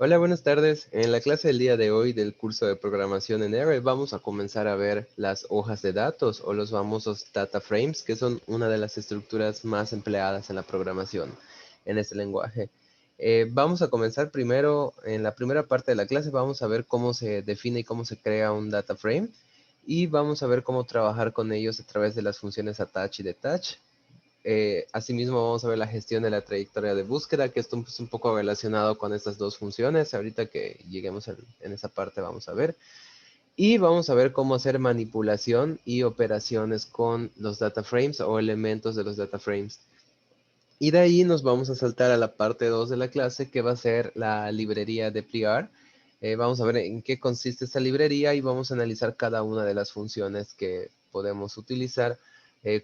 Hola, buenas tardes. En la clase del día de hoy del curso de programación en R vamos a comenzar a ver las hojas de datos o los famosos data frames, que son una de las estructuras más empleadas en la programación en este lenguaje. Vamos a comenzar primero, en la primera parte de la clase vamos a ver cómo se define y cómo se crea un data frame y vamos a ver cómo trabajar con ellos a través de las funciones attach y detach. Asimismo, vamos a ver la gestión de la trayectoria de búsqueda, que esto es un poco relacionado con estas dos funciones. Ahorita que lleguemos en esa parte vamos a ver. Y vamos a ver cómo hacer manipulación y operaciones con los data frames o elementos de los data frames. Y de ahí nos vamos a saltar a la parte 2 de la clase, que va a ser la librería de pliar. Vamos a ver en qué consiste esta librería y vamos a analizar cada una de las funciones que podemos utilizar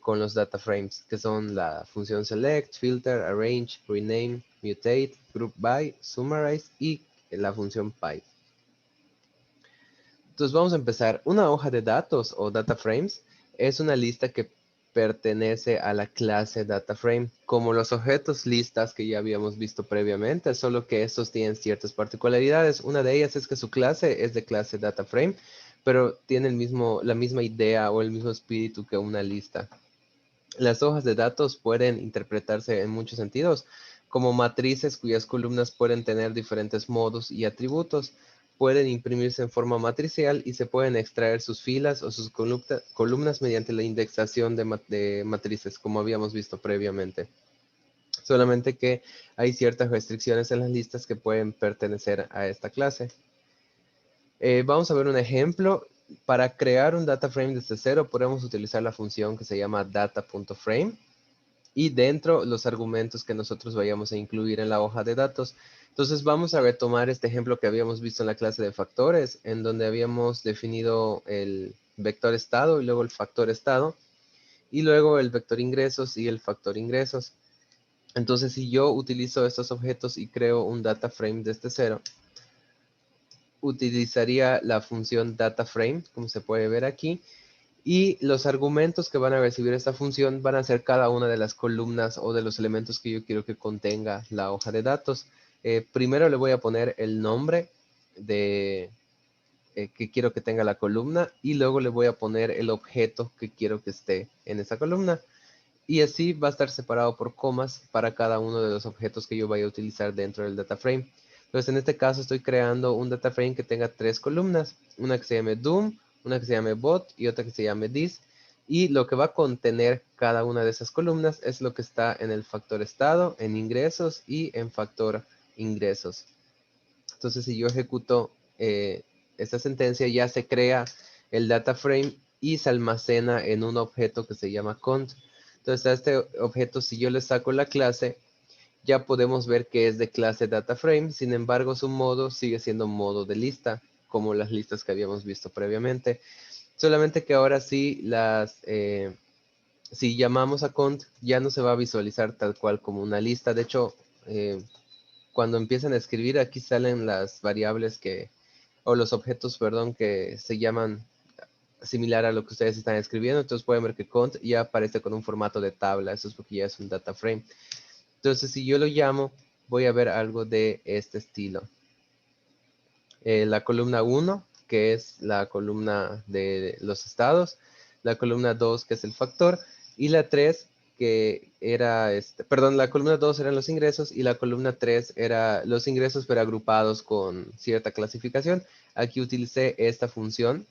con los data frames, que son la función select, filter, arrange, rename, mutate, group by, summarize y la función pipe. Entonces vamos a empezar. Una hoja de datos o data frames es una lista que pertenece a la clase data frame, como los objetos listas que ya habíamos visto previamente, solo que estos tienen ciertas particularidades. Una de ellas es que su clase es de clase data frame, pero tiene la misma idea o el mismo espíritu que una lista. Las hojas de datos pueden interpretarse en muchos sentidos, como matrices cuyas columnas pueden tener diferentes modos y atributos. Pueden imprimirse en forma matricial y se pueden extraer sus filas o sus columnas mediante la indexación de matrices, como habíamos visto previamente. Solamente que hay ciertas restricciones en las listas que pueden pertenecer a esta clase. Vamos a ver un ejemplo. Para crear un data frame desde cero, podemos utilizar la función que se llama data.frame y dentro los argumentos que nosotros vayamos a incluir en la hoja de datos. Entonces vamos a retomar este ejemplo que habíamos visto en la clase de factores, en donde habíamos definido el vector estado y luego el factor estado, y luego el vector ingresos y el factor ingresos. Entonces si yo utilizo estos objetos y creo un data frame desde cero, utilizaría la función data frame, como se puede ver aquí, y los argumentos que van a recibir esta función van a ser cada una de las columnas o de los elementos que yo quiero que contenga la hoja de datos. Primero le voy a poner el nombre de que quiero que tenga la columna y luego le voy a poner el objeto que quiero que esté en esa columna. Y así va a estar separado por comas para cada uno de los objetos que yo vaya a utilizar dentro del data frame. Entonces, en este caso estoy creando un data frame que tenga tres columnas, una que se llame Doom, una que se llame Bot y otra que se llame This. Y lo que va a contener cada una de esas columnas es lo que está en el factor estado, en ingresos y en factor ingresos. Entonces, si yo ejecuto esta sentencia, ya se crea el data frame y se almacena en un objeto que se llama cont. Entonces, a este objeto, si yo le saco la clase, ya podemos ver que es de clase data frame. Sin embargo, su modo sigue siendo modo de lista, como las listas que habíamos visto previamente. Solamente que ahora sí, si llamamos a cont, ya no se va a visualizar tal cual como una lista. De hecho, cuando empiezan a escribir, aquí salen las variables o los objetos, perdón, que se llaman similar a lo que ustedes están escribiendo. Entonces pueden ver que cont ya aparece con un formato de tabla. Eso es porque ya es un data frame. Entonces, si yo lo llamo, voy a ver algo de este estilo. La columna 1, que es la columna de los estados, la columna 2, que es el factor, y la 3, que era, perdón, la columna 2 eran los ingresos y la columna 3 era los ingresos pero agrupados con cierta clasificación. Aquí utilicé esta función,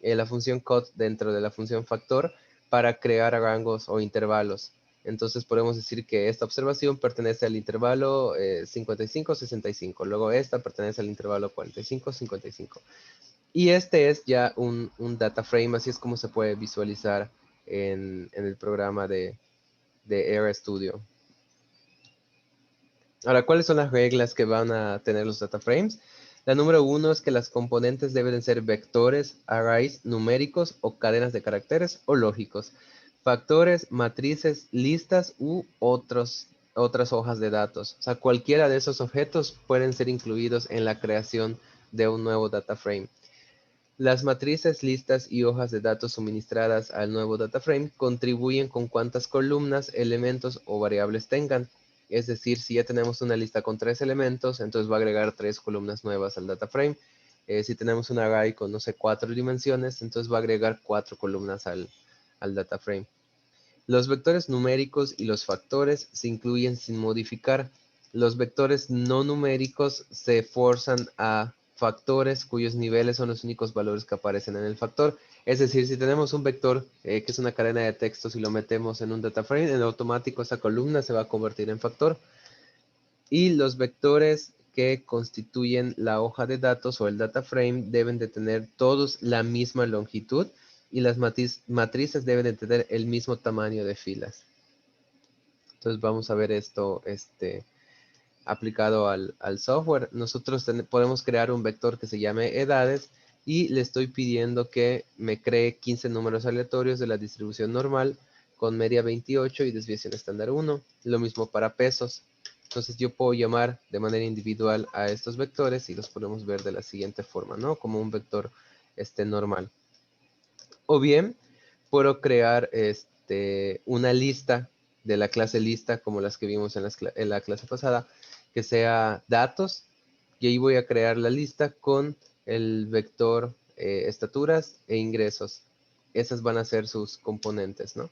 la función cut dentro de la función factor para crear rangos o intervalos. Entonces podemos decir que esta observación pertenece al intervalo 55-65. Luego esta pertenece al intervalo 45-55. Y este es ya un data frame, así es como se puede visualizar en el programa de RStudio. Ahora, ¿cuáles son las reglas que van a tener los data frames? La número 1 es que las componentes deben ser vectores, arrays numéricos o cadenas de caracteres o lógicos, factores, matrices, listas u otras hojas de datos. O sea, cualquiera de esos objetos pueden ser incluidos en la creación de un nuevo data frame. Las matrices, listas y hojas de datos suministradas al nuevo data frame contribuyen con cuantas columnas, elementos o variables tengan. Es decir, si ya tenemos una lista con 3 elementos, entonces va a agregar 3 columnas nuevas al data frame. Si tenemos un array con, no sé, 4 dimensiones, entonces va a agregar 4 columnas al data frame. Los vectores numéricos y los factores se incluyen sin modificar. Los vectores no numéricos se forzan a factores cuyos niveles son los únicos valores que aparecen en el factor. Es decir, si tenemos un vector que es una cadena de textos y lo metemos en un data frame, en automático esa columna se va a convertir en factor. Y los vectores que constituyen la hoja de datos o el data frame deben de tener todos la misma longitud y las matrices deben de tener el mismo tamaño de filas. Entonces vamos a ver esto aplicado al software. Nosotros podemos crear un vector que se llame edades y le estoy pidiendo que me cree 15 números aleatorios de la distribución normal con media 28 y desviación estándar 1. Lo mismo para pesos. Entonces yo puedo llamar de manera individual a estos vectores y los podemos ver de la siguiente forma, ¿no? Como un vector normal. O bien puedo crear una lista de la clase lista como las que vimos en la clase pasada, que sea datos, y ahí voy a crear la lista con el vector estaturas e ingresos. Esas van a ser sus componentes, ¿no?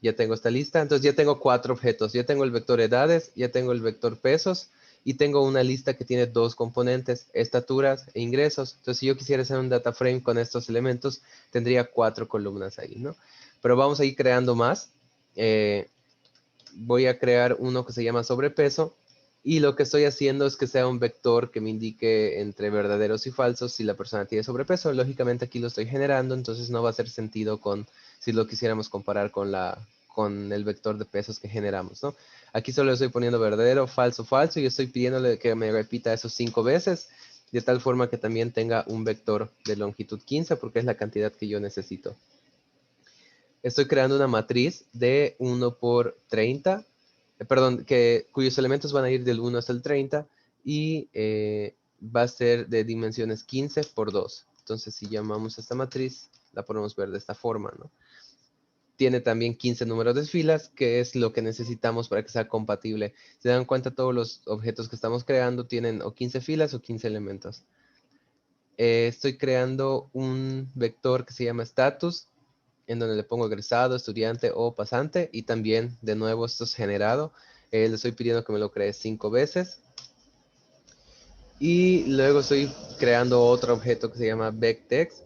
Ya tengo esta lista, entonces ya tengo 4 objetos. Ya tengo el vector edades, ya tengo el vector pesos y tengo una lista que tiene 2 componentes, estaturas e ingresos. Entonces si yo quisiera hacer un data frame con estos elementos, tendría 4 columnas ahí, ¿no? Pero vamos a ir creando más. Voy a crear uno que se llama sobrepeso y lo que estoy haciendo es que sea un vector que me indique entre verdaderos y falsos si la persona tiene sobrepeso. Lógicamente aquí lo estoy generando, entonces no va a hacer sentido si lo quisiéramos comparar con el vector de pesos que generamos, ¿no? Aquí solo estoy poniendo verdadero, falso, falso y estoy pidiéndole que me repita eso 5 veces, de tal forma que también tenga un vector de longitud 15 porque es la cantidad que yo necesito. Estoy creando una matriz de 1 por 30, perdón, cuyos elementos van a ir del 1 hasta el 30 y va a ser de dimensiones 15 por 2. Entonces, si llamamos a esta matriz, la podemos ver de esta forma, ¿no? Tiene también 15 números de filas, que es lo que necesitamos para que sea compatible. Se dan cuenta, todos los objetos que estamos creando tienen o 15 filas o 15 elementos. Estoy creando un vector que se llama status, en donde le pongo egresado, estudiante o pasante, y también, de nuevo, esto es generado. Le estoy pidiendo que me lo cree 5 veces. Y luego estoy creando otro objeto que se llama vectext.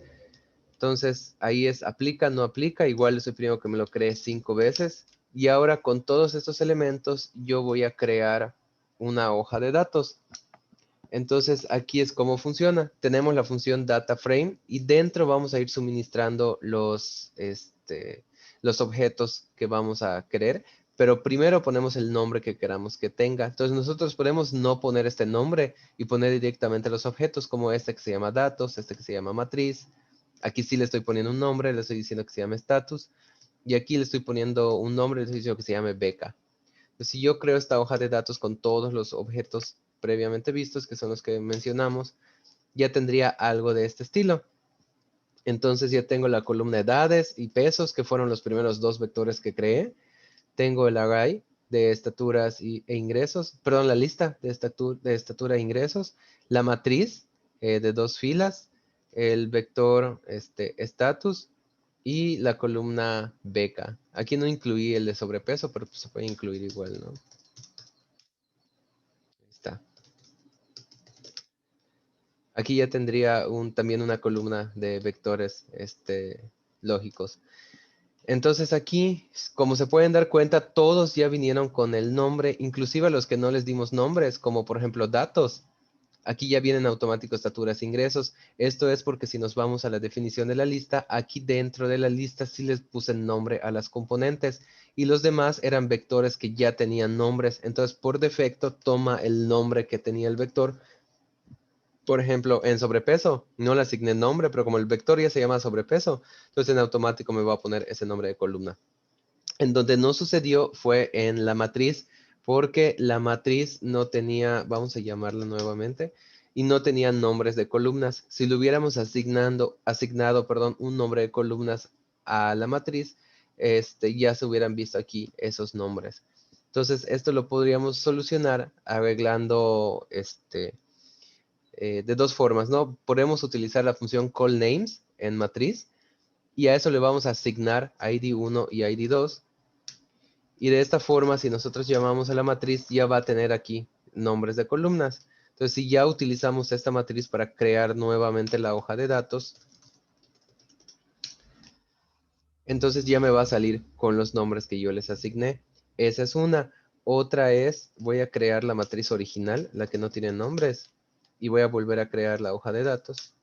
Entonces, ahí es aplica, no aplica. Igual le estoy pidiendo que me lo cree 5 veces. Y ahora, con todos estos elementos, yo voy a crear una hoja de datos. Entonces, aquí es cómo funciona. Tenemos la función DataFrame y dentro vamos a ir suministrando los objetos que vamos a querer, pero primero ponemos el nombre que queramos que tenga. Entonces, nosotros podemos no poner este nombre y poner directamente los objetos, como este que se llama datos, este que se llama matriz. Aquí sí le estoy poniendo un nombre, le estoy diciendo que se llame status, y aquí le estoy poniendo un nombre, le estoy diciendo que se llame beca. Si yo creo esta hoja de datos con todos los objetos previamente vistos, que son los que mencionamos, ya tendría algo de este estilo. Entonces ya tengo la columna edades y pesos, que fueron los primeros 2 vectores que creé. Tengo el array de estaturas e ingresos, perdón, la lista de estatura e ingresos, la matriz de 2 filas, el vector status y la columna beca. Aquí no incluí el de sobrepeso, pero pues se puede incluir igual, ¿no? Ahí está. Aquí ya tendría también una columna de vectores lógicos. Entonces aquí, como se pueden dar cuenta, todos ya vinieron con el nombre, inclusive los que no les dimos nombres, como por ejemplo datos. Aquí ya vienen automáticos estaturas e ingresos. Esto es porque si nos vamos a la definición de la lista, aquí dentro de la lista sí les puse nombre a las componentes y los demás eran vectores que ya tenían nombres. Entonces, por defecto, toma el nombre que tenía el vector. Por ejemplo, en sobrepeso, no le asigné nombre, pero como el vector ya se llama sobrepeso, entonces en automático me va a poner ese nombre de columna. En donde no sucedió fue en la matriz, porque la matriz no tenía, vamos a llamarla nuevamente, y no tenía nombres de columnas. Si le hubiéramos asignado, perdón, un nombre de columnas a la matriz, ya se hubieran visto aquí esos nombres. Entonces, esto lo podríamos solucionar arreglando de dos formas, ¿no? Podemos utilizar la función callNames en matriz y a eso le vamos a asignar ID1 y ID2. Y de esta forma, si nosotros llamamos a la matriz, ya va a tener aquí nombres de columnas. Entonces, si ya utilizamos esta matriz para crear nuevamente la hoja de datos, entonces ya me va a salir con los nombres que yo les asigné. Esa es una. Otra es, voy a crear la matriz original, la que no tiene nombres, y voy a volver a crear la hoja de datos.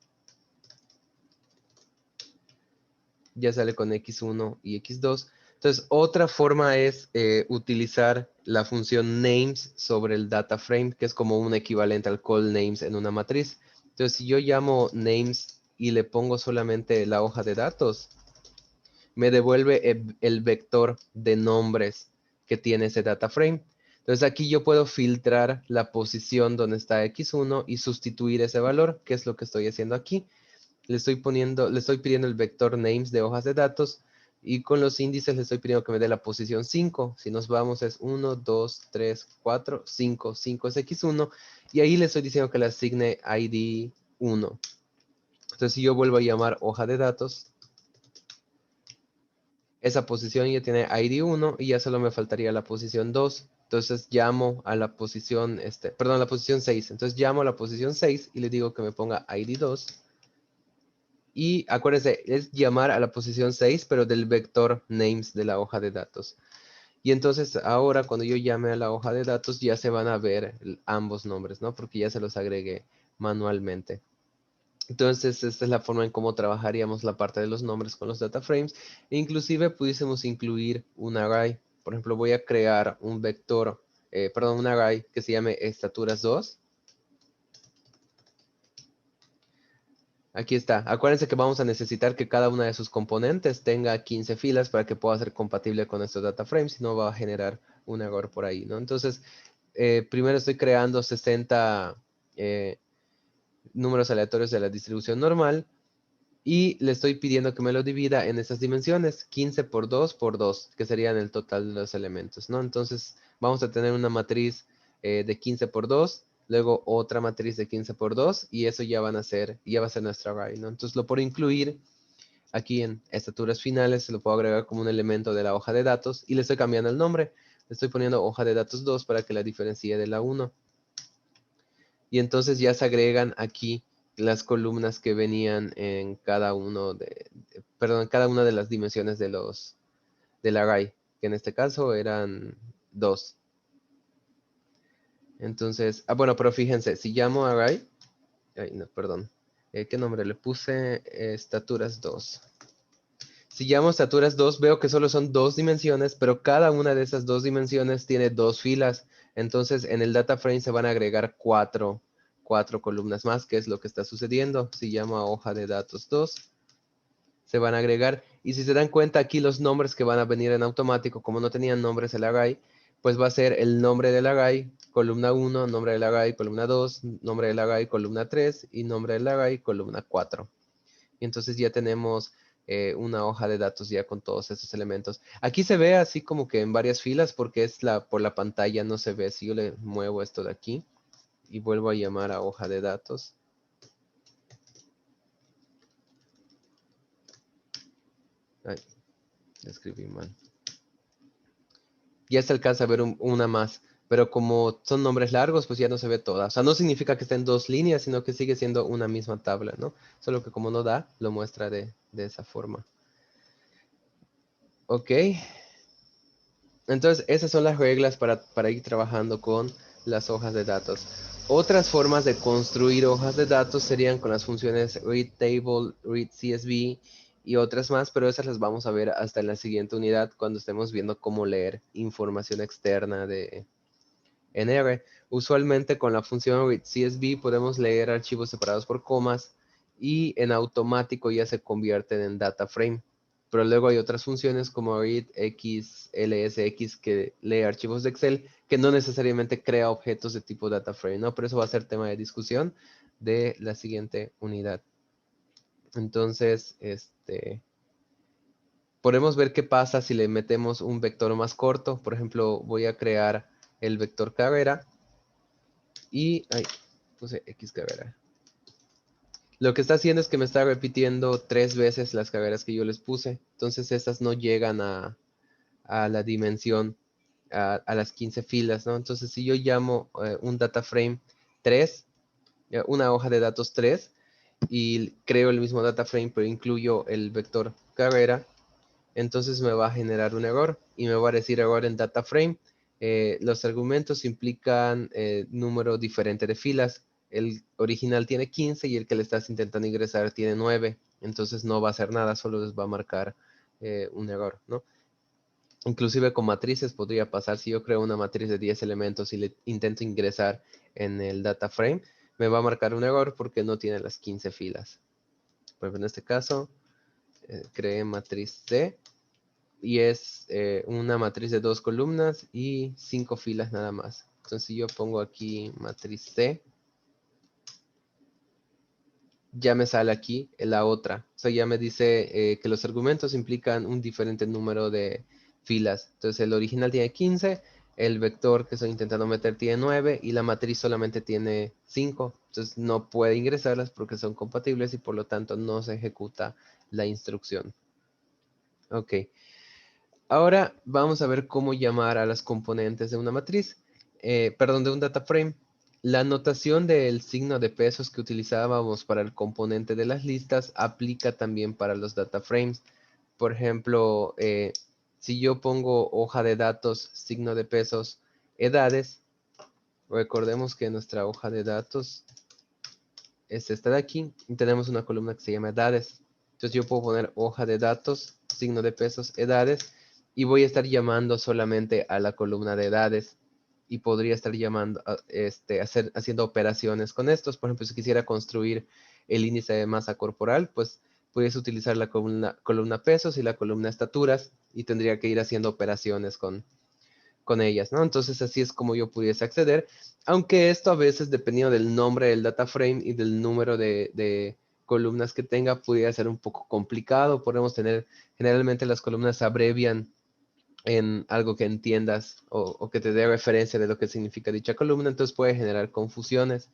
Ya sale con X1 y X2. Entonces, otra forma es utilizar la función names sobre el data frame, que es como un equivalente al call names en una matriz. Entonces, si yo llamo names y le pongo solamente la hoja de datos, me devuelve el vector de nombres que tiene ese data frame. Entonces, aquí yo puedo filtrar la posición donde está X1 y sustituir ese valor, que es lo que estoy haciendo aquí. Le estoy pidiendo el vector names de hojas de datos y con los índices le estoy pidiendo que me dé la posición 5. Si nos vamos es 1, 2, 3, 4, 5. 5 es X1 y ahí le estoy diciendo que le asigne ID 1. Entonces si yo vuelvo a llamar hoja de datos, esa posición ya tiene ID 1 y ya solo me faltaría la posición 2. Entonces llamo a la posición, la posición 6. Entonces llamo a la posición 6 y le digo que me ponga ID 2. Y acuérdense, es llamar a la posición 6, pero del vector names de la hoja de datos. Y entonces ahora cuando yo llame a la hoja de datos ya se van a ver ambos nombres, ¿no? Porque ya se los agregué manualmente. Entonces esta es la forma en cómo trabajaríamos la parte de los nombres con los data frames. E inclusive pudiésemos incluir un array. Por ejemplo, voy a crear un vector, un array que se llame estaturas 2. Aquí está. Acuérdense que vamos a necesitar que cada una de sus componentes tenga 15 filas para que pueda ser compatible con estos data frames, si no va a generar un error por ahí, ¿no? Entonces, primero estoy creando 60 números aleatorios de la distribución normal y le estoy pidiendo que me lo divida en esas dimensiones, 15 por 2 por 2, que serían el total de los elementos, ¿no? Entonces, vamos a tener una matriz de 15 por 2, luego otra matriz de 15 por 2, y eso ya va a ser nuestra array, ¿no? Entonces, lo puedo incluir aquí en estaturas finales, se lo puedo agregar como un elemento de la hoja de datos, y le estoy cambiando el nombre. Le estoy poniendo hoja de datos 2 para que la diferencie de la 1. Y entonces ya se agregan aquí las columnas que venían en cada cada una de las dimensiones del array, que en este caso eran 2. Entonces, bueno, pero fíjense, si llamo array, no, perdón, ¿qué nombre le puse? Estaturas 2. Si llamo estaturas 2, veo que solo son 2 dimensiones, pero cada una de esas 2 dimensiones tiene 2 filas. Entonces, en el data frame se van a agregar 4 columnas más, que es lo que está sucediendo. Si llamo a hoja de datos 2, se van a agregar. Y si se dan cuenta, aquí los nombres que van a venir en automático, como no tenían nombres el array, pues va a ser el nombre del array, columna 1, nombre del array, columna 2, nombre del array, columna 3 y nombre del array, columna 4. Y entonces ya tenemos una hoja de datos ya con todos esos elementos. Aquí se ve así como que en varias filas porque es por la pantalla no se ve. Si yo le muevo esto de aquí y vuelvo a llamar a hoja de datos. Ay, escribí mal. Ya se alcanza a ver una más. Pero como son nombres largos, pues ya no se ve toda. O sea, no significa que estén dos líneas, sino que sigue siendo una misma tabla, ¿no? Solo que como no da, lo muestra de esa forma. Ok. Entonces, esas son las reglas para ir trabajando con las hojas de datos. Otras formas de construir hojas de datos serían con las funciones readTable, readCSV y otras más, pero esas las vamos a ver hasta en la siguiente unidad cuando estemos viendo cómo leer información externa de R. Usualmente con la función readCSV podemos leer archivos separados por comas y en automático ya se convierten en data frame. Pero luego hay otras funciones como readXLSX que lee archivos de Excel que no necesariamente crea objetos de tipo data frame, ¿no? Pero eso va a ser tema de discusión de la siguiente unidad. Entonces, Podemos ver qué pasa si le metemos un vector más corto. Por ejemplo, voy a crear el vector carrera y, ay, puse X carrera. Lo que está haciendo es que me está repitiendo 3 veces las carreras que yo les puse. Entonces estas no llegan a la dimensión, a las 15 filas, ¿no? Entonces si yo llamo un data frame 3, una hoja de datos 3, y creo el mismo data frame, pero incluyo el vector carrera, entonces me va a generar un error y me va a decir error en data frame. Los argumentos implican número diferente de filas. El original tiene 15 y el que le estás intentando ingresar tiene 9. Entonces no va a hacer nada, solo les va a marcar un error, ¿no? Inclusive con matrices podría pasar. Si yo creo una matriz de 10 elementos y le intento ingresar en el data frame, me va a marcar un error porque no tiene las 15 filas. Por ejemplo, en este caso, creé matriz C. Y es una matriz de 2 columnas y 5 filas nada más. Entonces si yo pongo aquí matriz C, ya me sale aquí la otra. O sea, ya me dice que los argumentos implican un diferente número de filas. Entonces el original tiene 15, el vector que estoy intentando meter tiene 9 y la matriz solamente tiene 5. Entonces no puede ingresarlas porque son compatibles y por lo tanto no se ejecuta la instrucción. Ok. Ahora vamos a ver cómo llamar a las componentes de una matriz, perdón, de un data frame. La notación del signo de pesos que utilizábamos para el componente de las listas aplica también para los data frames. Por ejemplo, si yo pongo hoja de datos, signo de pesos, edades, recordemos que nuestra hoja de datos es esta de aquí y tenemos una columna que se llama edades. Entonces yo puedo poner hoja de datos, signo de pesos, edades, y voy a estar llamando solamente a la columna de edades y podría estar llamando, haciendo operaciones con estos. Por ejemplo, si quisiera construir el índice de masa corporal, pues puedes utilizar la columna pesos y la columna estaturas y tendría que ir haciendo operaciones con ellas, ¿no? Entonces así es como yo pudiese acceder, aunque esto a veces, dependiendo del nombre del data frame y del número de columnas que tenga, pudiera ser un poco complicado. Podemos tener, generalmente las columnas se abrevian en algo que entiendas o que te dé referencia de lo que significa dicha columna, entonces puede generar confusiones.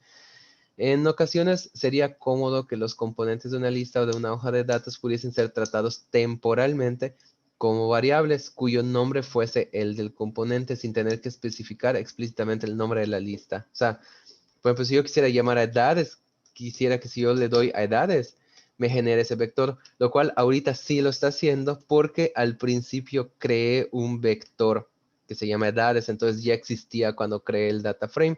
En ocasiones sería cómodo que los componentes de una lista o de una hoja de datos pudiesen ser tratados temporalmente como variables cuyo nombre fuese el del componente sin tener que especificar explícitamente el nombre de la lista. O sea, por ejemplo, si yo quisiera llamar a edades, quisiera que si yo le doy a edades, me genere ese vector, lo cual ahorita sí lo está haciendo porque al principio creé un vector que se llama edades, entonces ya existía cuando creé el data frame.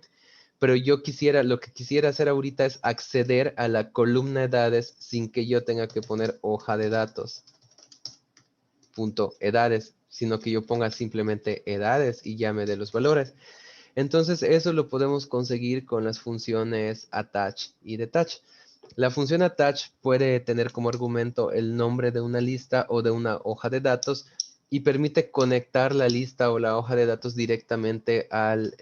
Pero yo quisiera, lo que quisiera hacer ahorita es acceder a la columna edades sin que yo tenga que poner hoja de datos, punto edades, sino que yo ponga simplemente edades y ya me dé los valores. Entonces eso lo podemos conseguir con las funciones attach y detach. La función attach puede tener como argumento el nombre de una lista o de una hoja de datos y permite conectar la lista o la hoja de datos directamente al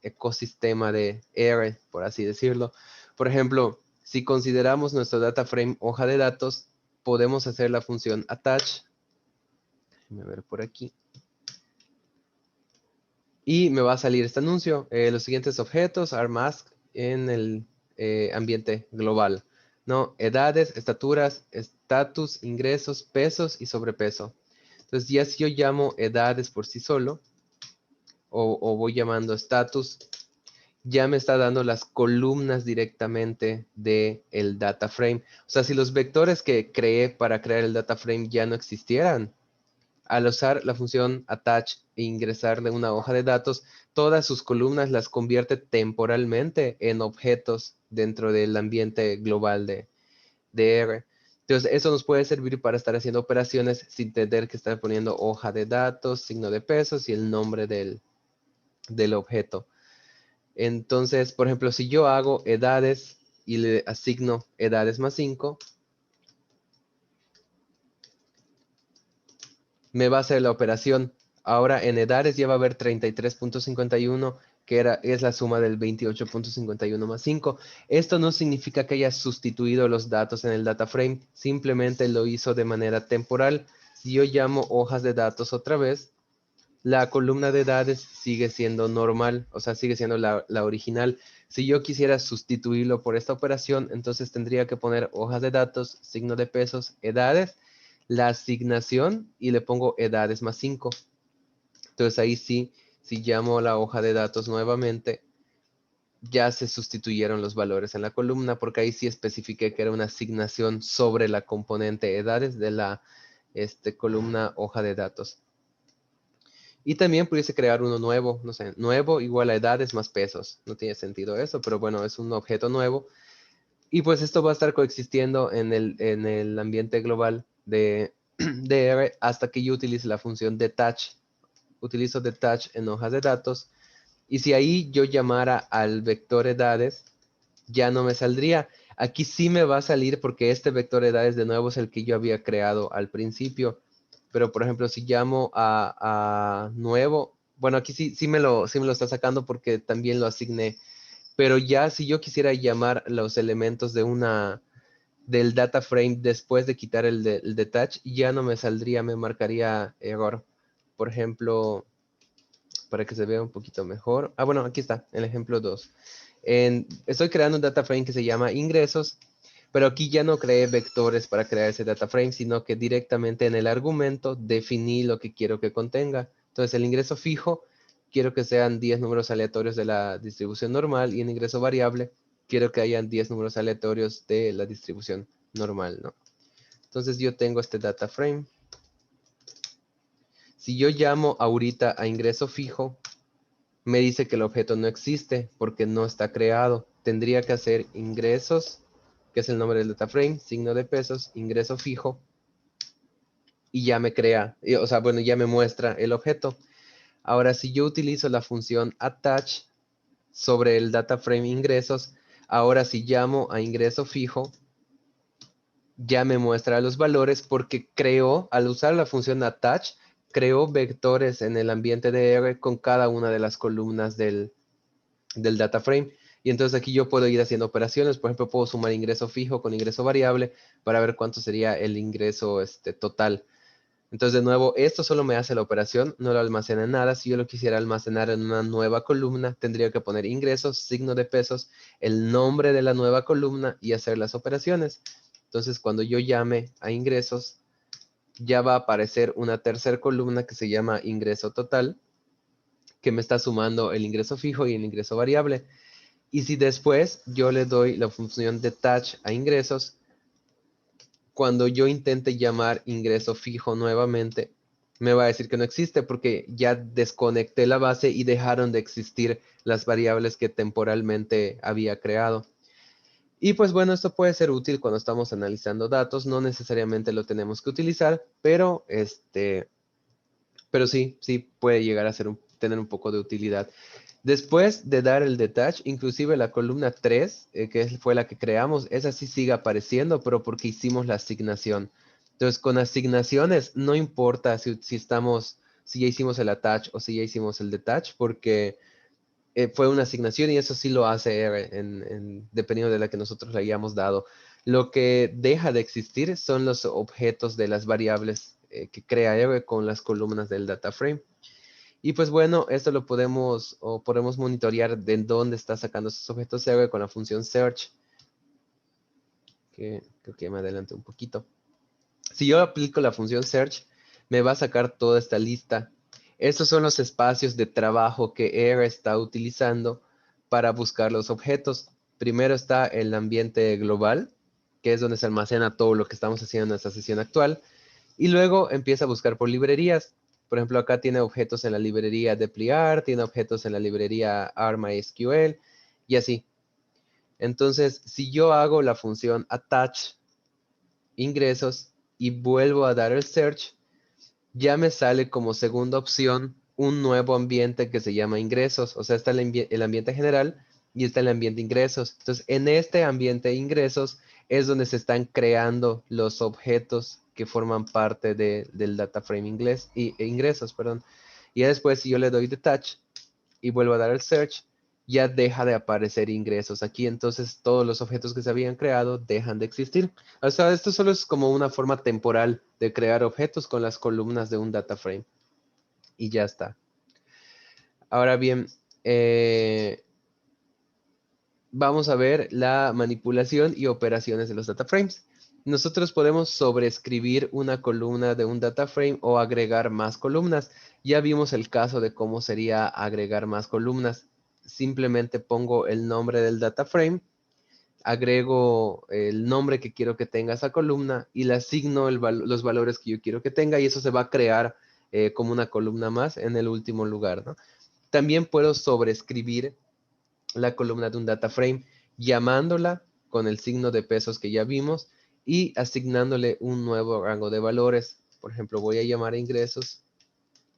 ecosistema de R, por así decirlo. Por ejemplo, si consideramos nuestro data frame hoja de datos, podemos hacer la función attach. Déjenme ver por aquí. Y me va a salir este anuncio. Los siguientes objetos are masked en el ambiente global, ¿no? Edades, estaturas, estatus, ingresos, pesos y sobrepeso. Entonces ya si yo llamo edades por sí solo, o voy llamando status, ya me está dando las columnas directamente del data frame. O sea, si los vectores que creé para crear el data frame ya no existieran, al usar la función attach e ingresarle una hoja de datos, todas sus columnas las convierte temporalmente en objetos dentro del ambiente global de R. Entonces, eso nos puede servir para estar haciendo operaciones sin tener que estar poniendo hoja de datos, signo de pesos y el nombre del objeto. Entonces, por ejemplo, si yo hago edades y le asigno edades más 5, me va a hacer la operación. Ahora en edades ya va a haber 33.51, que es la suma del 28.51 más 5. Esto no significa que haya sustituido los datos en el data frame, simplemente lo hizo de manera temporal, si yo llamo hojas de datos otra vez, la columna de edades sigue siendo normal, o sea, sigue siendo la original. Si yo quisiera sustituirlo por esta operación, entonces tendría que poner hojas de datos, signo de pesos, edades, la asignación y le pongo edades más 5. Entonces ahí sí, si llamo a la hoja de datos nuevamente, ya se sustituyeron los valores en la columna, porque ahí sí especifiqué que era una asignación sobre la componente edades de la columna hoja de datos. Y también pudiese crear uno nuevo, no sé, nuevo igual a edades más pesos. No tiene sentido eso, pero bueno, es un objeto nuevo. Y pues esto va a estar coexistiendo en el ambiente global de R hasta que yo utilice la función detach. Utilizo detach en hojas de datos. Y si ahí yo llamara al vector edades, ya no me saldría. Aquí sí me va a salir porque este vector edades de nuevo es el que yo había creado al principio. Pero por ejemplo, si llamo a nuevo, bueno, aquí sí me lo está sacando porque también lo asigné. Pero ya si yo quisiera llamar los elementos del data frame después de quitar el detach, ya no me saldría, me marcaría error. Por ejemplo, para que se vea un poquito mejor. Ah, bueno, aquí está, el ejemplo 2. Estoy creando un data frame que se llama ingresos, pero aquí ya no creé vectores para crear ese data frame, sino que directamente en el argumento definí lo que quiero que contenga. Entonces, el ingreso fijo, quiero que sean 10 números aleatorios de la distribución normal, y el ingreso variable, quiero que hayan 10 números aleatorios de la distribución normal, ¿no? Entonces, yo tengo este data frame. Si yo llamo ahorita a ingreso fijo, me dice que el objeto no existe porque no está creado. Tendría que hacer ingresos, que es el nombre del data frame, signo de pesos, ingreso fijo, y ya me crea, o sea, bueno, ya me muestra el objeto. Ahora, si yo utilizo la función attach sobre el data frame ingresos, ahora si llamo a ingreso fijo, ya me muestra los valores porque creó, al usar la función attach, creó vectores en el ambiente de R con cada una de las columnas del data frame. Y entonces aquí yo puedo ir haciendo operaciones. Por ejemplo, puedo sumar ingreso fijo con ingreso variable para ver cuánto sería el ingreso total. Entonces, de nuevo, esto solo me hace la operación, no lo almacena en nada. Si yo lo quisiera almacenar en una nueva columna, tendría que poner ingresos, signo de pesos, el nombre de la nueva columna y hacer las operaciones. Entonces, cuando yo llame a ingresos, ya va a aparecer una tercera columna que se llama ingreso total, que me está sumando el ingreso fijo y el ingreso variable. Y si después yo le doy la función detach a ingresos, cuando yo intente llamar ingreso fijo nuevamente, me va a decir que no existe porque ya desconecté la base y dejaron de existir las variables que temporalmente había creado. Y pues bueno, esto puede ser útil cuando estamos analizando datos, no necesariamente lo tenemos que utilizar, pero sí puede llegar a tener un poco de utilidad. Después de dar el detach, inclusive la columna 3, fue la que creamos, esa sí sigue apareciendo, pero porque hicimos la asignación. Entonces, con asignaciones, no importa si ya hicimos el attach o si ya hicimos el detach, porque fue una asignación y eso sí lo hace R, dependiendo de la que nosotros le hayamos dado. Lo que deja de existir son los objetos de las variables que crea R con las columnas del data frame. Y pues bueno, esto lo podemos monitorear de dónde está sacando esos objetos R con la función search, que creo que me adelanté un poquito. Si yo aplico la función search, me va a sacar toda esta lista. Estos son los espacios de trabajo que R está utilizando para buscar los objetos. Primero está el ambiente global, que es donde se almacena todo lo que estamos haciendo en esta sesión actual. Y luego empieza a buscar por librerías. Por ejemplo, acá tiene objetos en la librería dplyr, tiene objetos en la librería rmysql y así. Entonces, si yo hago la función attach ingresos y vuelvo a dar el search, ya me sale como segunda opción un nuevo ambiente que se llama ingresos. O sea, está el ambiente general y está el ambiente ingresos. Entonces, en este ambiente ingresos es donde se están creando los objetos que forman parte del data frame ingresos, perdón. Y ya después, si yo le doy detach y vuelvo a dar el search, ya deja de aparecer ingresos aquí. Entonces todos los objetos que se habían creado dejan de existir. O sea, esto solo es como una forma temporal de crear objetos con las columnas de un data frame. Y ya está. Ahora bien, vamos a ver la manipulación y operaciones de los data frames. Nosotros podemos sobreescribir una columna de un data frame o agregar más columnas. Ya vimos el caso de cómo sería agregar más columnas. Simplemente pongo el nombre del data frame, agrego el nombre que quiero que tenga esa columna y le asigno los valores que yo quiero que tenga, y eso se va a crear como una columna más en el último lugar, ¿no? También puedo sobreescribir la columna de un data frame llamándola con el signo de pesos que ya vimos y asignándole un nuevo rango de valores. Por ejemplo, voy a llamar a ingresos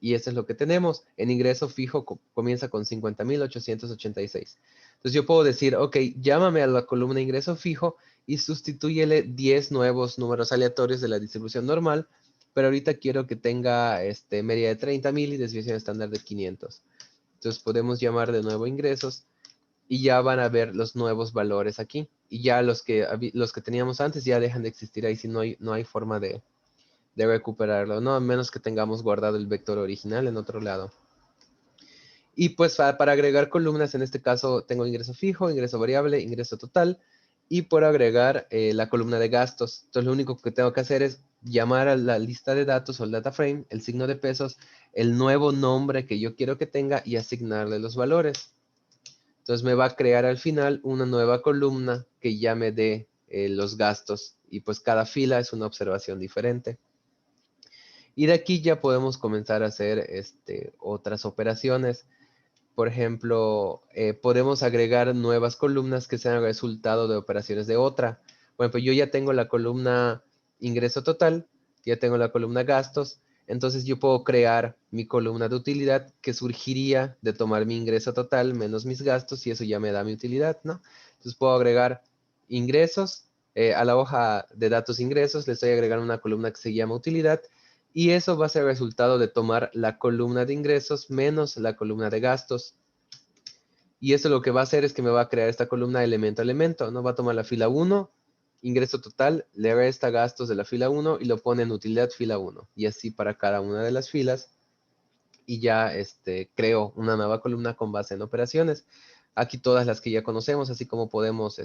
y eso es lo que tenemos. En ingreso fijo comienza con 50,886. Entonces yo puedo decir, ok, llámame a la columna ingreso fijo y sustitúyele 10 nuevos números aleatorios de la distribución normal, pero ahorita quiero que tenga media de 30,000 y desviación estándar de 500. Entonces podemos llamar de nuevo ingresos y ya van a ver los nuevos valores aquí. Y ya los que teníamos antes ya dejan de existir ahí, si no hay forma de recuperarlo, ¿no? A menos que tengamos guardado el vector original en otro lado. Y pues para agregar columnas, en este caso tengo ingreso fijo, ingreso variable, ingreso total, y por agregar la columna de gastos. Entonces lo único que tengo que hacer es llamar a la lista de datos o el data frame, el signo de pesos, el nuevo nombre que yo quiero que tenga y asignarle los valores. Entonces me va a crear al final una nueva columna que ya me dé los gastos, y pues cada fila es una observación diferente. Y de aquí ya podemos comenzar a hacer otras operaciones. Por ejemplo, podemos agregar nuevas columnas que sean resultado de operaciones de otra. Por ejemplo, yo ya tengo la columna ingreso total, ya tengo la columna gastos, entonces yo puedo crear mi columna de utilidad que surgiría de tomar mi ingreso total menos mis gastos, y eso ya me da mi utilidad, ¿no? Entonces puedo agregar ingresos, a la hoja de datos ingresos le estoy agregando una columna que se llama utilidad, y eso va a ser el resultado de tomar la columna de ingresos menos la columna de gastos. Y eso lo que va a hacer es que me va a crear esta columna elemento a elemento, ¿no? Va a tomar la fila 1, ingreso total, le resta gastos de la fila 1 y lo pone en utilidad fila 1. Y así para cada una de las filas. Y ya creo una nueva columna con base en operaciones. Aquí todas las que ya conocemos, así como podemos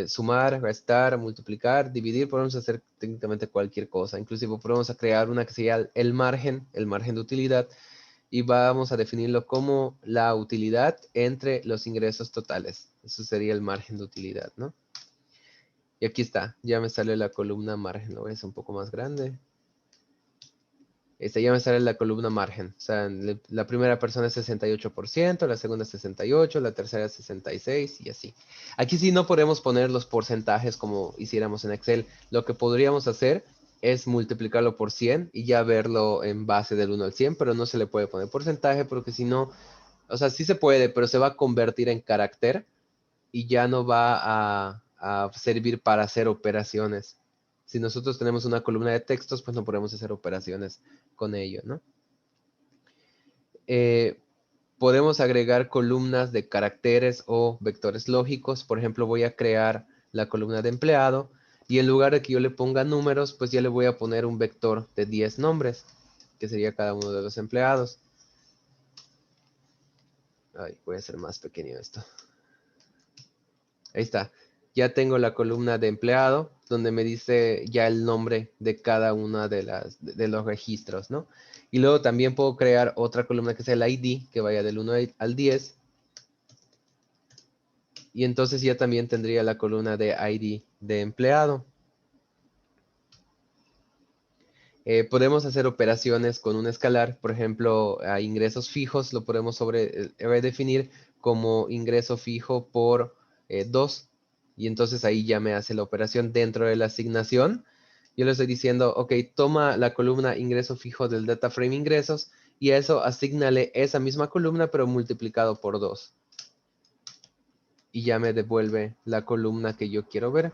sumar, restar, multiplicar, dividir, podemos hacer técnicamente cualquier cosa. Inclusive podemos crear una que se llama el margen de utilidad, y vamos a definirlo como la utilidad entre los ingresos totales. Eso sería el margen de utilidad, ¿no? Y aquí está, ya me sale la columna margen. Lo voy a hacer un poco más grande. Ya me sale la columna margen. O sea, la primera persona es 68%, la segunda es 68%, la tercera es 66% y así. Aquí sí no podemos poner los porcentajes como hiciéramos en Excel. Lo que podríamos hacer es multiplicarlo por 100 y ya verlo en base del 1 al 100, pero no se le puede poner porcentaje porque si no, o sea, sí se puede, pero se va a convertir en carácter y ya no va a servir para hacer operaciones. Si nosotros tenemos una columna de textos, pues no podemos hacer operaciones con ello, ¿no? Podemos agregar columnas de caracteres o vectores lógicos. Por ejemplo, voy a crear la columna de empleado y en lugar de que yo le ponga números, pues ya le voy a poner un vector de 10 nombres, que sería cada uno de los empleados. Ay, voy a hacer más pequeño esto. Ahí está. Ya tengo la columna de empleado, donde me dice ya el nombre de cada una de los registros, ¿no? Y luego también puedo crear otra columna que sea el ID, que vaya del 1 al 10. Y entonces ya también tendría la columna de ID de empleado. Podemos hacer operaciones con un escalar. Por ejemplo, a ingresos fijos lo podemos redefinir como ingreso fijo por 2. Y entonces ahí ya me hace la operación dentro de la asignación. Yo le estoy diciendo, ok, toma la columna ingreso fijo del data frame ingresos y a eso asígnale esa misma columna pero multiplicado por 2. Y ya me devuelve la columna que yo quiero ver,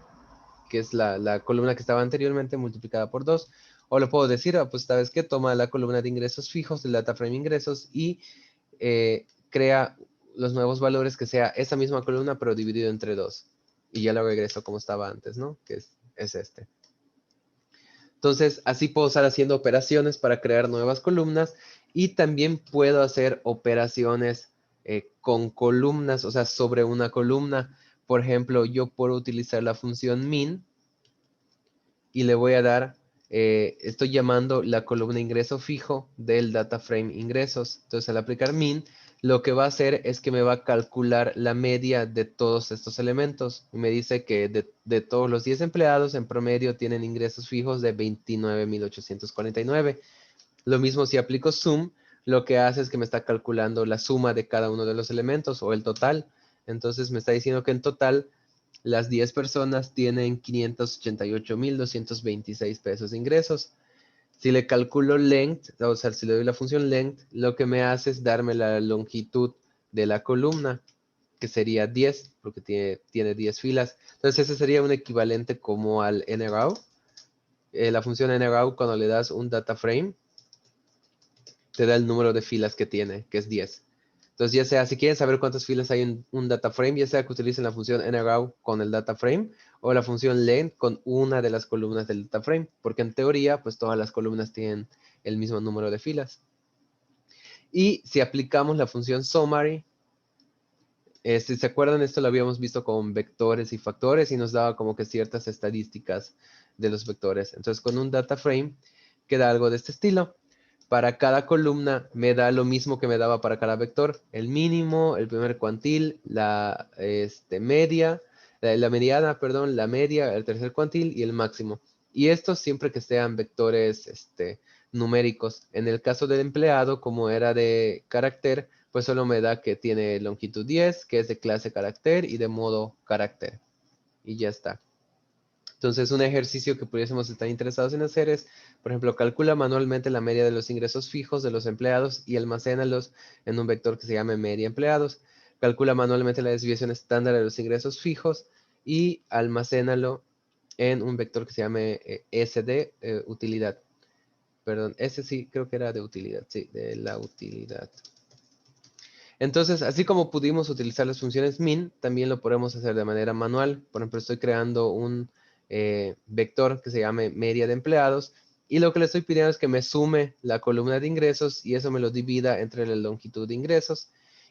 que es la columna que estaba anteriormente multiplicada por 2. O le puedo decir, pues sabes que toma la columna de ingresos fijos del data frame ingresos y crea los nuevos valores que sea esa misma columna, pero dividido entre 2. Y ya lo regreso como estaba antes, ¿no? Que es este. Entonces, así puedo estar haciendo operaciones para crear nuevas columnas y también puedo hacer operaciones con columnas, o sea, sobre una columna. Por ejemplo, yo puedo utilizar la función min y le voy a dar, estoy llamando la columna ingreso fijo del data frame ingresos. Entonces, al aplicar min, lo que va a hacer es que me va a calcular la media de todos estos elementos. Y me dice que de todos los 10 empleados, en promedio tienen ingresos fijos de 29.849. Lo mismo si aplico sum, lo que hace es que me está calculando la suma de cada uno de los elementos o el total. Entonces me está diciendo que en total las 10 personas tienen 588.226 pesos de ingresos. Si le calculo length, o sea, si le doy la función length, lo que me hace es darme la longitud de la columna, que sería 10, porque tiene 10 filas. Entonces ese sería un equivalente como al nrow. La función nrow, cuando le das un data frame, te da el número de filas que tiene, que es 10. Entonces, ya sea, si quieren saber cuántas filas hay en un data frame, ya sea que utilicen la función nrow con el data frame o la función length con una de las columnas del data frame, porque en teoría, pues todas las columnas tienen el mismo número de filas. Y si aplicamos la función summary, si se acuerdan, esto lo habíamos visto con vectores y factores y nos daba como que ciertas estadísticas de los vectores. Entonces, con un data frame queda algo de este estilo. Para cada columna me da lo mismo que me daba para cada vector. El mínimo, el primer cuantil, la media, la mediana, perdón, la media, el tercer cuantil y el máximo. Y esto siempre que sean vectores numéricos. En el caso del empleado, como era de carácter, pues solo me da que tiene longitud 10, que es de clase carácter y de modo carácter. Y ya está. Entonces, un ejercicio que pudiésemos estar interesados en hacer es, por ejemplo, calcula manualmente la media de los ingresos fijos de los empleados y almacénalos en un vector que se llame media empleados. Calcula manualmente la desviación estándar de los ingresos fijos y almacénalo en un vector que se llame SD, utilidad. Perdón, ese sí creo que era de utilidad, sí, de la utilidad. Entonces, así como pudimos utilizar las funciones min, también lo podemos hacer de manera manual. Por ejemplo, estoy creando un vector que se llame media de empleados y lo que le estoy pidiendo es que me sume la columna de ingresos y eso me lo divida entre la longitud de ingresos.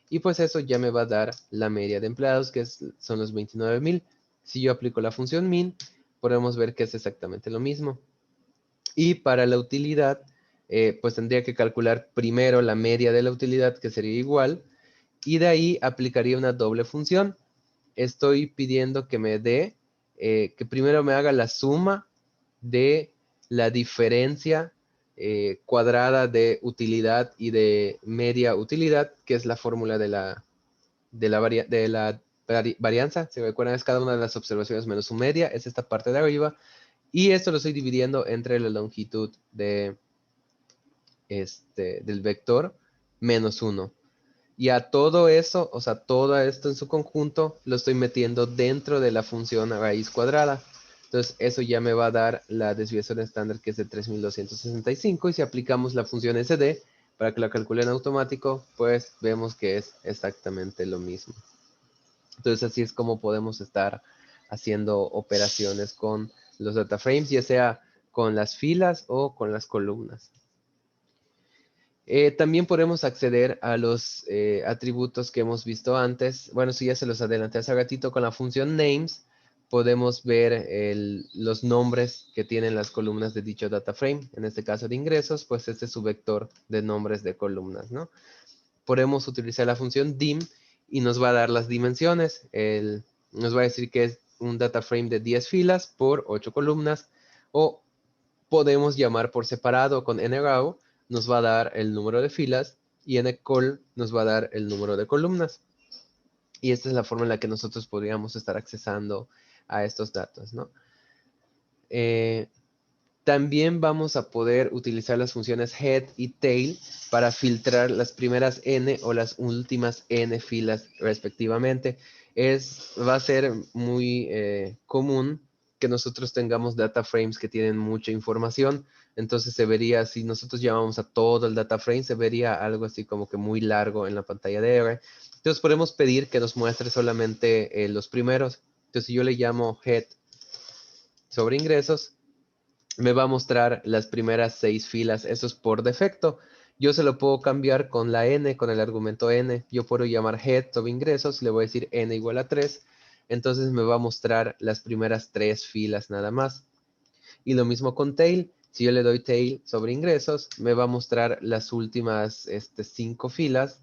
Y pues eso ya me va a dar la media de empleados, que son los 29.000. Si yo aplico la función min, podemos ver que es exactamente lo mismo. Y para la utilidad, pues tendría que calcular primero la media de la utilidad, que sería igual, y de ahí aplicaría una doble función. Estoy pidiendo que me dé, que primero me haga la suma de la diferencia cuadrada de utilidad y de media utilidad, que es la fórmula de la varianza. Si recuerdan, es cada una de las observaciones menos su media, es esta parte de arriba. Y esto lo estoy dividiendo entre la longitud del vector menos 1. Y a todo eso, o sea, todo esto en su conjunto, lo estoy metiendo dentro de la función raíz cuadrada. Entonces, eso ya me va a dar la desviación estándar, que es de 3.265. Y si aplicamos la función SD para que la calcule en automático, pues vemos que es exactamente lo mismo. Entonces, así es como podemos estar haciendo operaciones con los data frames, ya sea con las filas o con las columnas. También podemos acceder a los atributos que hemos visto antes. Bueno, si ya se los adelanté hace ratito, con la función names podemos ver los nombres que tienen las columnas de dicho data frame. En este caso de ingresos, pues este es su vector de nombres de columnas, ¿no? Podemos utilizar la función dim y nos va a dar las dimensiones. Nos va a decir que es un data frame de 10 filas por 8 columnas, o podemos llamar por separado con nrow, nos va a dar el número de filas y ncol nos va a dar el número de columnas. Y esta es la forma en la que nosotros podríamos estar accesando a estos datos, ¿no? También vamos a poder utilizar las funciones head y tail para filtrar las primeras n o las últimas n filas respectivamente. Va a ser muy común que nosotros tengamos data frames que tienen mucha información. Entonces se vería, si nosotros llamamos a todo el data frame, se vería algo así como que muy largo en la pantalla de R. Entonces podemos pedir que nos muestre solamente los primeros. Entonces si yo le llamo head sobre ingresos, me va a mostrar las primeras 6 filas. Eso es por defecto. Yo se lo puedo cambiar con la n, con el argumento n. Yo puedo llamar head sobre ingresos, le voy a decir n igual a 3. Entonces me va a mostrar las primeras 3 filas nada más. Y lo mismo con tail. Si yo le doy tail sobre ingresos, me va a mostrar las últimas 5 filas,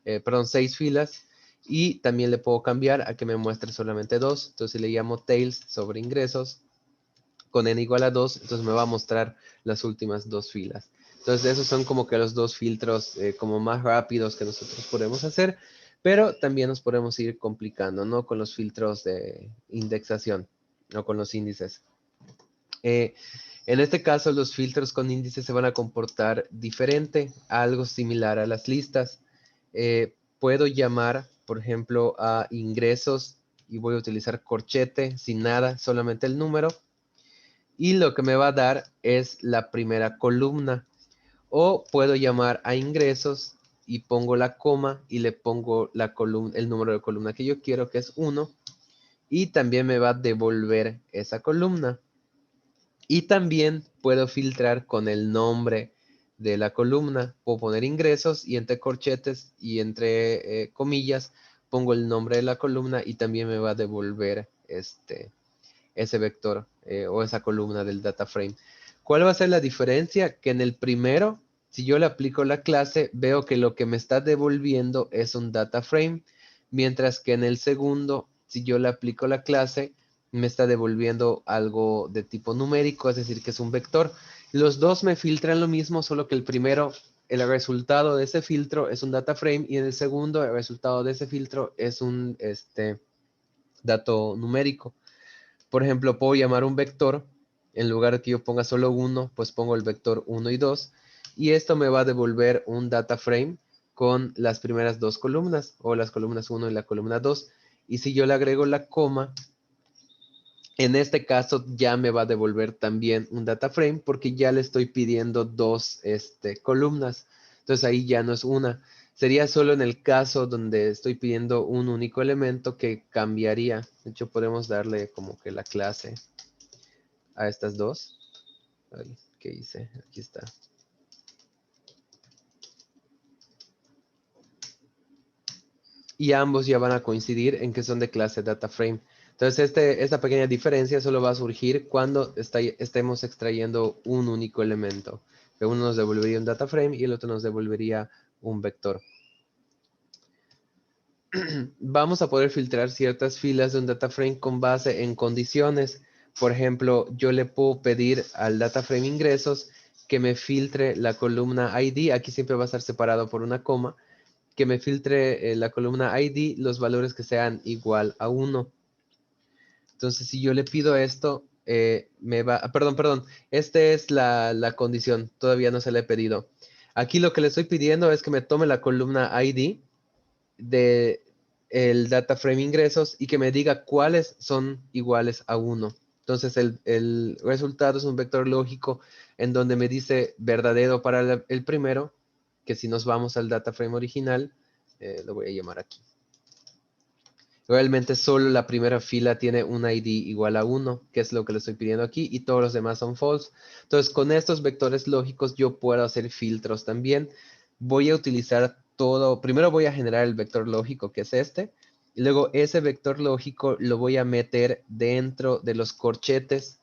perdón, 6 filas. Y también le puedo cambiar a que me muestre solamente 2. Entonces si le llamo tails sobre ingresos, con n igual a 2, entonces me va a mostrar las últimas 2 filas. Entonces esos son como que los 2 filtros como más rápidos que nosotros podemos hacer, pero también nos podemos ir complicando, ¿no? Con los filtros de indexación o con los índices. En este caso, los filtros con índices se van a comportar diferente, algo similar a las listas. Puedo llamar, por ejemplo, a ingresos y voy a utilizar corchete sin nada, solamente el número. Y lo que me va a dar es la primera columna. O puedo llamar a ingresos y pongo la coma y le pongo la columna, el número de columna que yo quiero, que es 1. Y también me va a devolver esa columna. Y también puedo filtrar con el nombre de la columna. Puedo poner ingresos y entre corchetes y entre comillas pongo el nombre de la columna y también me va a devolver ese vector o esa columna del data frame. ¿Cuál va a ser la diferencia? Que en el primero, si yo le aplico la clase, veo que lo que me está devolviendo es un data frame, mientras que en el segundo, si yo le aplico la clase, me está devolviendo algo de tipo numérico, es decir, que es un vector. Los dos me filtran lo mismo, solo que el primero, el resultado de ese filtro es un data frame y en el segundo, el resultado de ese filtro es un dato numérico. Por ejemplo, puedo llamar un vector, en lugar de que yo ponga solo 1, pues pongo el vector 1 y 2, y esto me va a devolver un data frame con las primeras 2 columnas, o las columnas 1 y la columna 2, y si yo le agrego la coma, en este caso ya me va a devolver también un data frame, porque ya le estoy pidiendo 2 columnas, entonces ahí ya no es una. Sería solo en el caso donde estoy pidiendo un único elemento que cambiaría. De hecho, podemos darle como que la clase a estas dos. Ay, ¿qué hice? Aquí está. Y ambos ya van a coincidir en que son de clase DataFrame. Entonces, esta pequeña diferencia solo va a surgir cuando estemos extrayendo un único elemento. Que uno nos devolvería un DataFrame y el otro nos devolvería un vector. Vamos a poder filtrar ciertas filas de un DataFrame con base en condiciones. Por ejemplo, yo le puedo pedir al DataFrame ingresos que me filtre la columna ID. Aquí siempre va a estar separado por una coma. Que me filtre la columna ID los valores que sean igual a 1. Entonces, si yo le pido esto, me va... Perdón. Esta es la condición. Todavía no se la he pedido. Aquí lo que le estoy pidiendo es que me tome la columna ID de el data frame ingresos y que me diga cuáles son iguales a 1. Entonces el resultado es un vector lógico en donde me dice verdadero para el primero, que si nos vamos al data frame original, lo voy a llamar aquí. Realmente solo la primera fila tiene un ID igual a 1, que es lo que le estoy pidiendo aquí, y todos los demás son false. Entonces, con estos vectores lógicos yo puedo hacer filtros también. Voy a utilizar todo, primero voy a generar el vector lógico, que es este, y luego ese vector lógico lo voy a meter dentro de los corchetes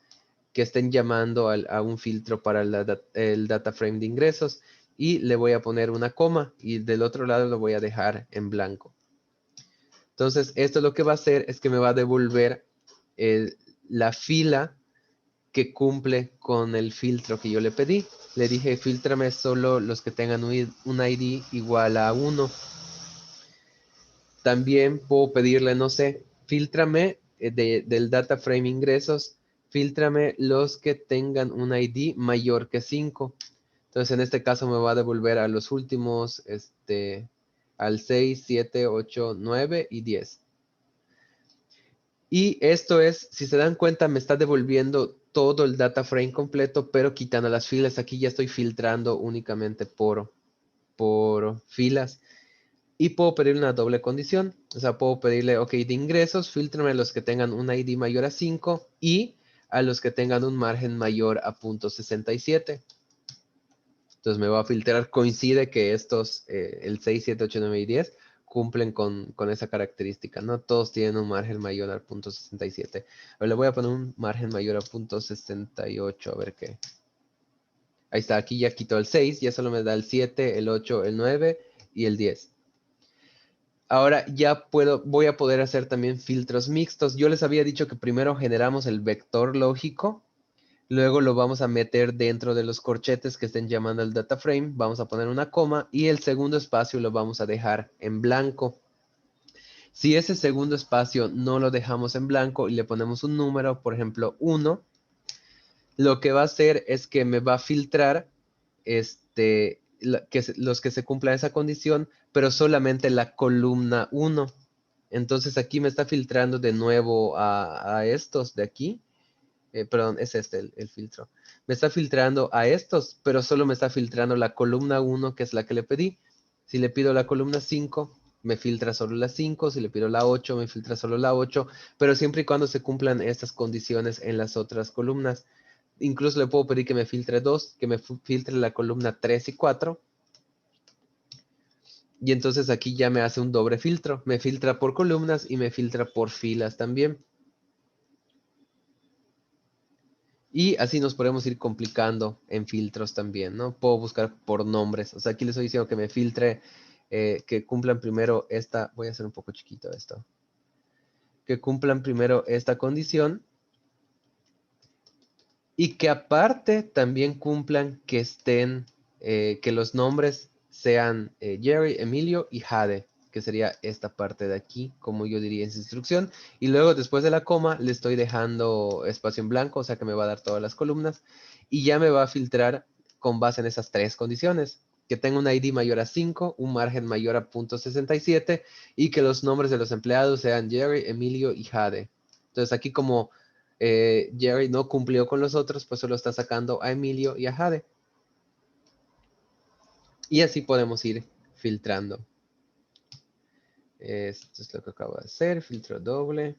que estén llamando a un filtro para el data frame de ingresos, y le voy a poner una coma, y del otro lado lo voy a dejar en blanco. Entonces, esto lo que va a hacer es que me va a devolver la fila que cumple con el filtro que yo le pedí. Le dije, filtrame solo los que tengan un ID igual a 1. También puedo pedirle, no sé, filtrame del data frame ingresos, filtrame los que tengan un ID mayor que 5. Entonces, en este caso me va a devolver a los últimos, al 6, 7, 8, 9 y 10. Y esto es, si se dan cuenta, me está devolviendo todo el data frame completo, pero quitando las filas. Aquí ya estoy filtrando únicamente por filas. Y puedo pedir una doble condición. O sea, puedo pedirle, ok, de ingresos, filtrame a los que tengan un ID mayor a 5 y a los que tengan un margen mayor a .67. Entonces me va a filtrar, coincide que estos, el 6, 7, 8, 9 y 10, cumplen con esa característica, ¿no? Todos tienen un margen mayor al .67. Ahora le voy a poner un margen mayor a .68, a ver qué. Ahí está, aquí ya quitó el 6, ya solo me da el 7, el 8, el 9 y el 10. Ahora ya voy a poder hacer también filtros mixtos. Yo les había dicho que primero generamos el vector lógico, luego lo vamos a meter dentro de los corchetes que estén llamando al data frame, vamos a poner una coma y el segundo espacio lo vamos a dejar en blanco. Si ese segundo espacio no lo dejamos en blanco y le ponemos un número, por ejemplo 1, lo que va a hacer es que me va a filtrar los que se cumpla esa condición, pero solamente la columna 1. Entonces aquí me está filtrando de nuevo a estos de aquí. Perdón, es el filtro. Me está filtrando a estos, pero solo me está filtrando la columna 1, que es la que le pedí. Si le pido la columna 5, me filtra solo la 5. Si le pido la 8, me filtra solo la 8. Pero siempre y cuando se cumplan estas condiciones en las otras columnas. Incluso le puedo pedir que me filtre 2, que me filtre la columna 3 y 4. Y entonces aquí ya me hace un doble filtro. Me filtra por columnas y me filtra por filas también. Y así nos podemos ir complicando en filtros también, ¿no? Puedo buscar por nombres. O sea, aquí les estoy diciendo que me filtre, que cumplan primero esta. Voy a hacer un poco chiquito esto. Que cumplan primero esta condición. Y que aparte también cumplan que estén, que los nombres sean Jerry, Emilio y Jade, que sería esta parte de aquí, como yo diría en esa instrucción. Y luego después de la coma le estoy dejando espacio en blanco, o sea que me va a dar todas las columnas. Y ya me va a filtrar con base en esas tres condiciones. Que tenga un ID mayor a 5, un margen mayor a .67 y que los nombres de los empleados sean Jerry, Emilio y Jade. Entonces aquí como Jerry no cumplió con los otros, pues solo está sacando a Emilio y a Jade. Y así podemos ir filtrando. Esto es lo que acabo de hacer, filtro doble.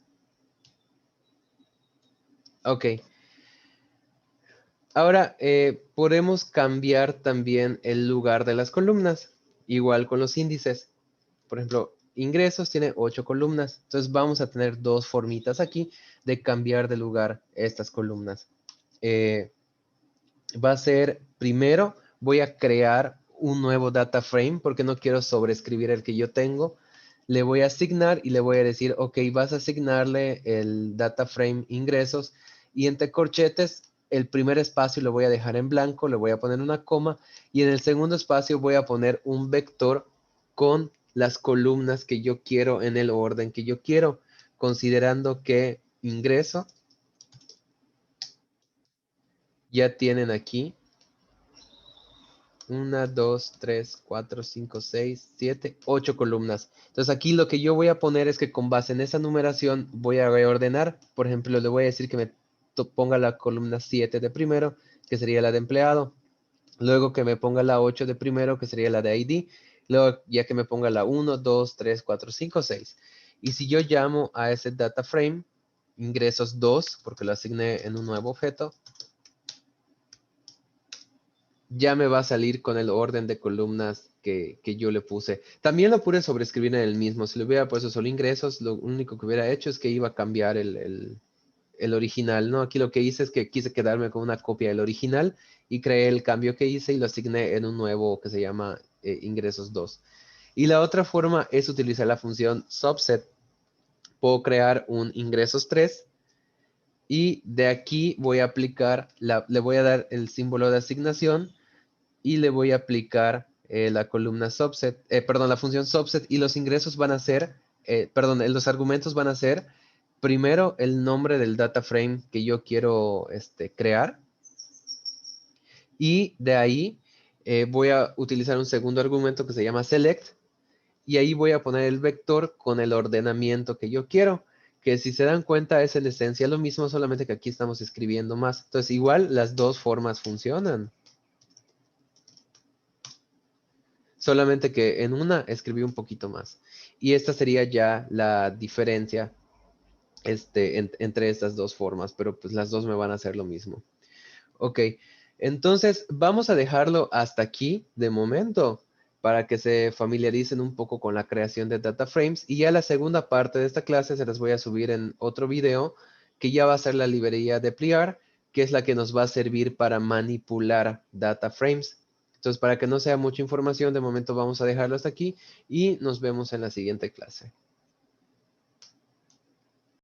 Ok. Ahora podemos cambiar también el lugar de las columnas, igual con los índices. Por ejemplo, ingresos tiene 8 columnas, entonces vamos a tener dos formitas aquí de cambiar de lugar estas columnas. Va a ser, primero, voy a crear un nuevo data frame porque no quiero sobreescribir el que yo tengo. Le voy a asignar y le voy a decir, ok, vas a asignarle el data frame ingresos y entre corchetes, el primer espacio lo voy a dejar en blanco, le voy a poner una coma y en el segundo espacio voy a poner un vector con las columnas que yo quiero en el orden que yo quiero, considerando que ingreso ya tienen aquí 1, 2, 3, 4, 5, 6, 7, 8 columnas. Entonces aquí lo que yo voy a poner es que con base en esa numeración voy a reordenar. Por ejemplo, le voy a decir que me ponga la columna 7 de primero, que sería la de empleado. Luego que me ponga la 8 de primero, que sería la de ID. Luego ya que me ponga la 1, 2, 3, 4, 5, 6. Y si yo llamo a ese data frame, ingresos 2, porque lo asigné en un nuevo objeto, ya me va a salir con el orden de columnas que yo le puse. También lo pude sobreescribir en el mismo. Si le hubiera puesto solo ingresos, lo único que hubiera hecho es que iba a cambiar el original, ¿no? Aquí lo que hice es que quise quedarme con una copia del original y creé el cambio que hice y lo asigné en un nuevo que se llama ingresos 2. Y la otra forma es utilizar la función subset. Puedo crear un ingresos 3 y de aquí voy a aplicar, le voy a dar el símbolo de asignación y le voy a aplicar la columna subset, perdón, la función subset y los ingresos van a ser, perdón, los argumentos van a ser primero el nombre del data frame que yo quiero crear y de ahí voy a utilizar un segundo argumento que se llama select y ahí voy a poner el vector con el ordenamiento que yo quiero, que si se dan cuenta es en esencia lo mismo, solamente que aquí estamos escribiendo más. Entonces igual las dos formas funcionan. Solamente que en una escribí un poquito más. Y esta sería ya la diferencia entre estas dos formas, pero pues las dos me van a hacer lo mismo. Ok, entonces vamos a dejarlo hasta aquí de momento para que se familiaricen un poco con la creación de data frames y ya la segunda parte de esta clase se las voy a subir en otro video que ya va a ser la librería de Pliar, que es la que nos va a servir para manipular data frames. Entonces, para que no sea mucha información, de momento vamos a dejarlo hasta aquí y nos vemos en la siguiente clase.